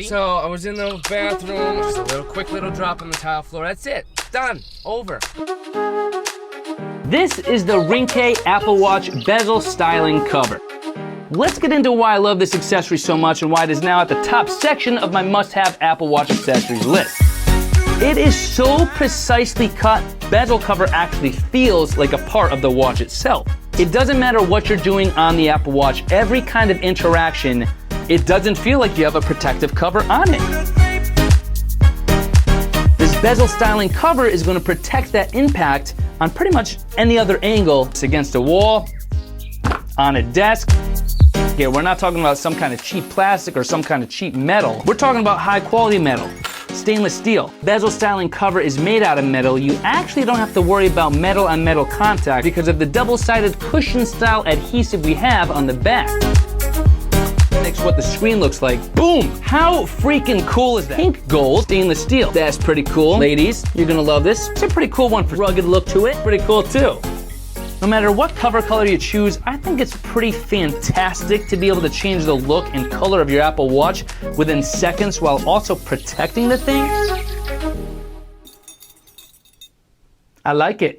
So I was in the bathroom, just a little quick little drop on the tile floor. That's it. Done. Over. This is the Ringke Apple Watch Bezel Styling cover. Let's get into why I love this accessory so much and why it is now at the top section of my must-have Apple Watch accessories list. It is so precisely cut, bezel cover actually feels like a part of the watch itself. It doesn't matter what you're doing on the Apple Watch, every kind of interaction, it doesn't feel like you have a protective cover on it. This bezel styling cover is going to protect that impact on pretty much any other angle. It's against a wall, on a desk. Here, we're not talking about some kind of cheap plastic or some kind of cheap metal. We're talking about high quality metal, stainless steel. Bezel styling cover is made out of metal. You actually don't have to worry about metal on metal contact because of the double-sided cushion style adhesive we have on the back. Makes what the screen looks like. Boom! How freaking cool is that? Pink gold stainless steel. That's pretty cool. Ladies, you're gonna love this. It's a pretty cool one for rugged look to it. Pretty cool too. No matter what cover color you choose, I think it's pretty fantastic to be able to change the look and color of your Apple Watch within seconds while also protecting the thing. I like it.